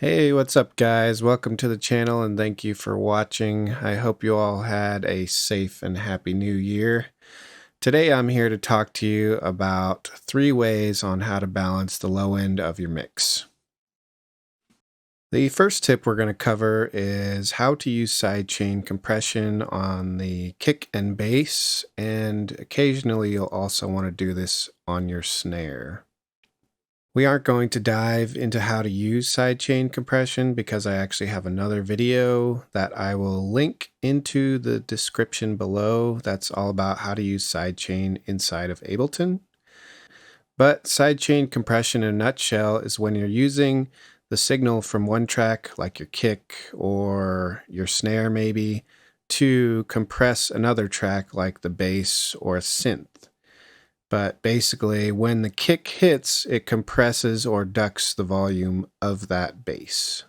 Hey, what's up, guys? Welcome to the channel and thank you for watching. I hope you all had a safe and happy new year. Today I'm here to talk to you about 3 ways on how to balance the low end of your mix. The first tip we're going to cover is how to use sidechain compression on the kick and bass, and occasionally you'll also want to do this on your snare. We aren't going to dive into how to use sidechain compression because I actually have another video that I will link into the description below. That's all about how to use sidechain inside of Ableton. But sidechain compression in a nutshell is when you're using the signal from one track, like your kick or your snare maybe, to compress another track like the bass or a synth. But basically, when the kick hits, it compresses or ducks the volume of that bass.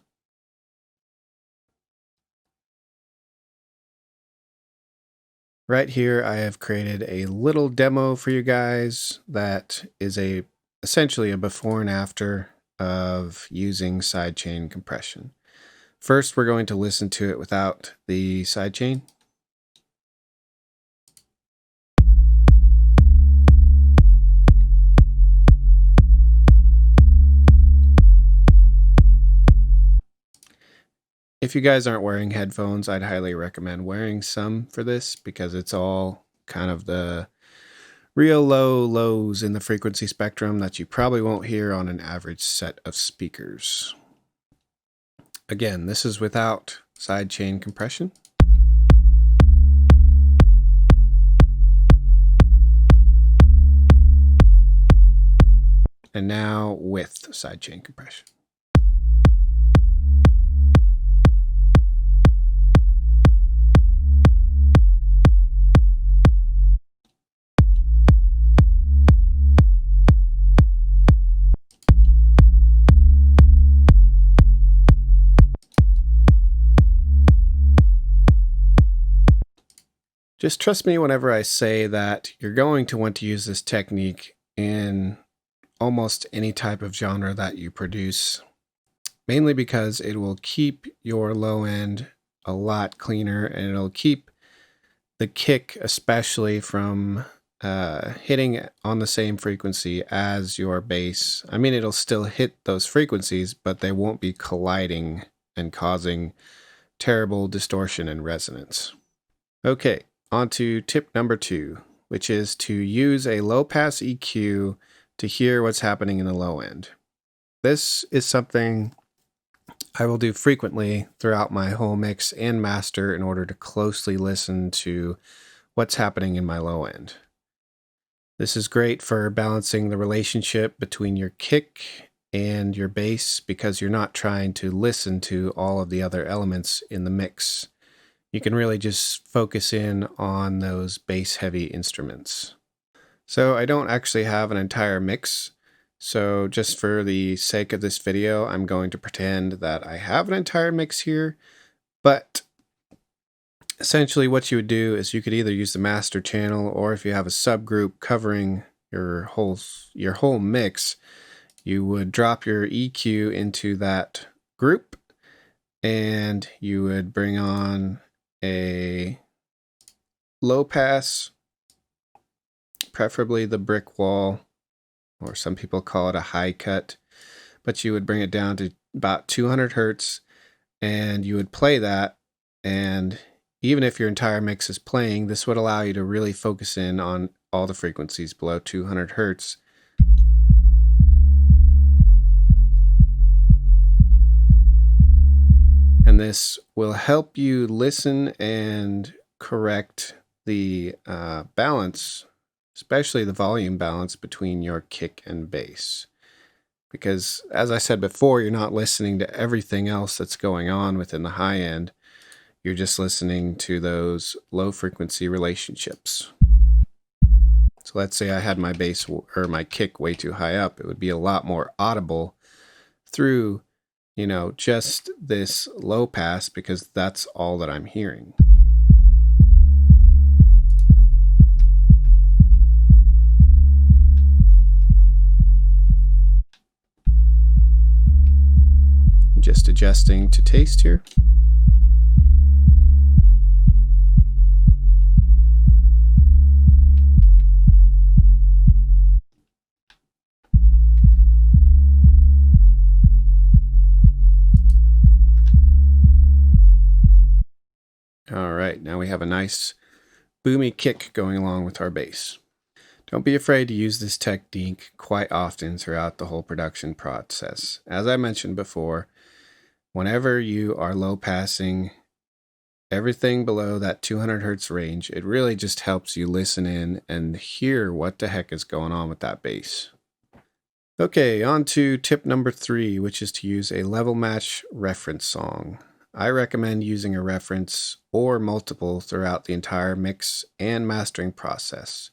Right here, I have created a little demo for you guys that is essentially a before and after of using sidechain compression. First, we're going to listen to it without the sidechain. If you guys aren't wearing headphones, I'd highly recommend wearing some for this because it's all kind of the real low lows in the frequency spectrum that you probably won't hear on an average set of speakers. Again, this is without sidechain compression. And now with sidechain compression. Just trust me whenever I say that you're going to want to use this technique in almost any type of genre that you produce, mainly because it will keep your low end a lot cleaner and it'll keep the kick especially from hitting on the same frequency as your bass. I mean, it'll still hit those frequencies, but they won't be colliding and causing terrible distortion and resonance. Okay, on to tip number 2, which is to use a low-pass EQ to hear what's happening in the low end. This is something I will do frequently throughout my whole mix and master in order to closely listen to what's happening in my low end. This is great for balancing the relationship between your kick and your bass because you're not trying to listen to all of the other elements in the mix. You can really just focus in on those bass-heavy instruments. So I don't actually have an entire mix, so just for the sake of this video, I'm going to pretend that I have an entire mix here, but essentially what you would do is you could either use the master channel, or if you have a subgroup covering your whole mix, you would drop your EQ into that group, and you would bring on a low pass, preferably the brick wall, or some people call it a high cut, but you would bring it down to about 200 hertz and you would play that. And even if your entire mix is playing, this would allow you to really focus in on all the frequencies below 200 hertz. And this will help you listen and correct the balance, especially the volume balance between your kick and bass. Because as I said before, you're not listening to everything else that's going on within the high end. You're just listening to those low frequency relationships. So let's say I had my bass or my kick way too high up. It would be a lot more audible through, just this low pass because that's all that I'm hearing. Just adjusting to taste here. All right, now we have a nice boomy kick going along with our bass. Don't be afraid to use this technique quite often throughout the whole production process. As I mentioned before, whenever you are low passing everything below that 200 hertz range, it really just helps you listen in and hear what the heck is going on with that bass. Okay, on to tip number 3, which is to use a level match reference song. I recommend using a reference or multiple throughout the entire mix and mastering process,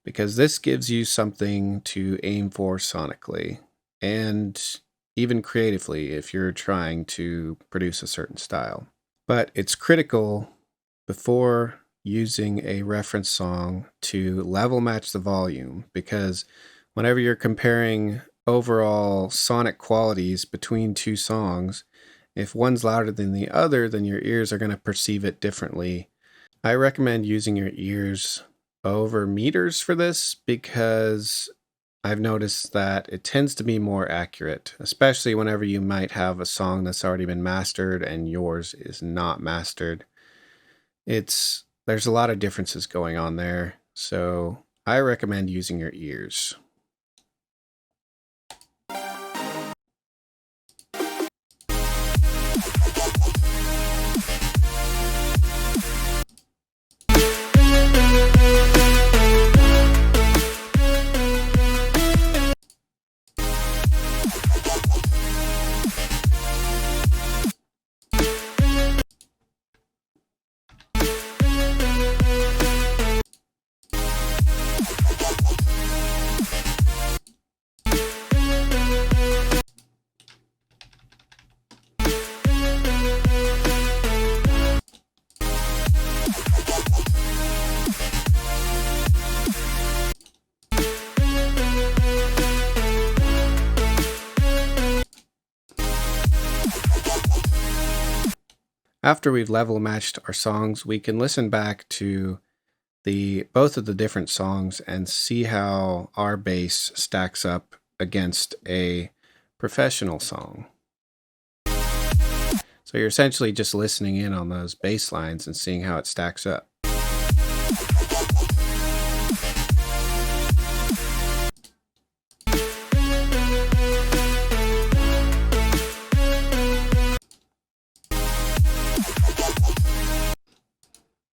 because this gives you something to aim for sonically and even creatively if you're trying to produce a certain style. But it's critical before using a reference song to level match the volume, because whenever you're comparing overall sonic qualities between two songs, if one's louder than the other, then your ears are going to perceive it differently. I recommend using your ears over meters for this because I've noticed that it tends to be more accurate, especially whenever you might have a song that's already been mastered and yours is not mastered. There's a lot of differences going on there, so I recommend using your ears. After we've level matched our songs, we can listen back to both of the different songs and see how our bass stacks up against a professional song. So you're essentially just listening in on those bass lines and seeing how it stacks up.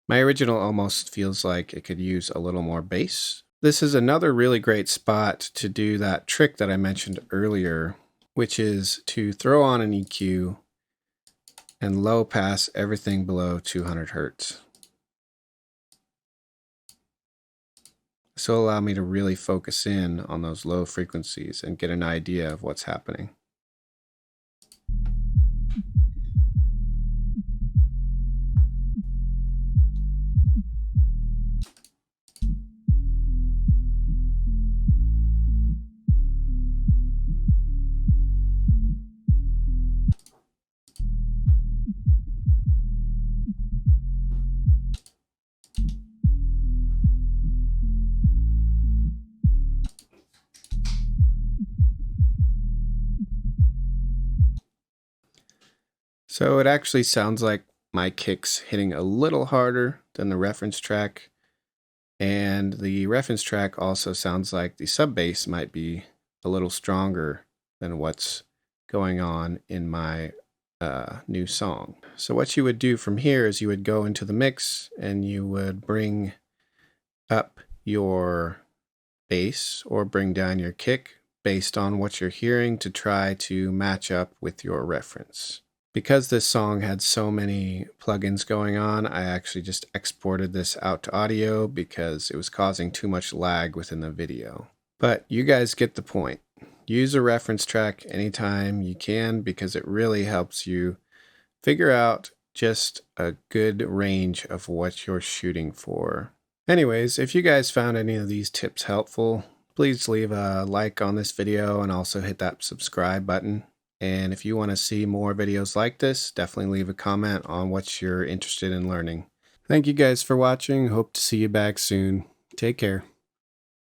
My original almost feels like it could use a little more bass. This is another really great spot to do that trick that I mentioned earlier, which is to throw on an EQ and low pass everything below 200 hertz. This will allow me to really focus in on those low frequencies and get an idea of what's happening. So it actually sounds like my kick's hitting a little harder than the reference track. And the reference track also sounds like the sub bass might be a little stronger than what's going on in my new song. So what you would do from here is you would go into the mix and you would bring up your bass or bring down your kick based on what you're hearing to try to match up with your reference. Because this song had so many plugins going on, I actually just exported this out to audio because it was causing too much lag within the video. But you guys get the point. Use a reference track anytime you can because it really helps you figure out just a good range of what you're shooting for. Anyways, if you guys found any of these tips helpful, please leave a like on this video and also hit that subscribe button. And if you want to see more videos like this, definitely leave a comment on what you're interested in learning. Thank you guys for watching. Hope to see you back soon. Take care.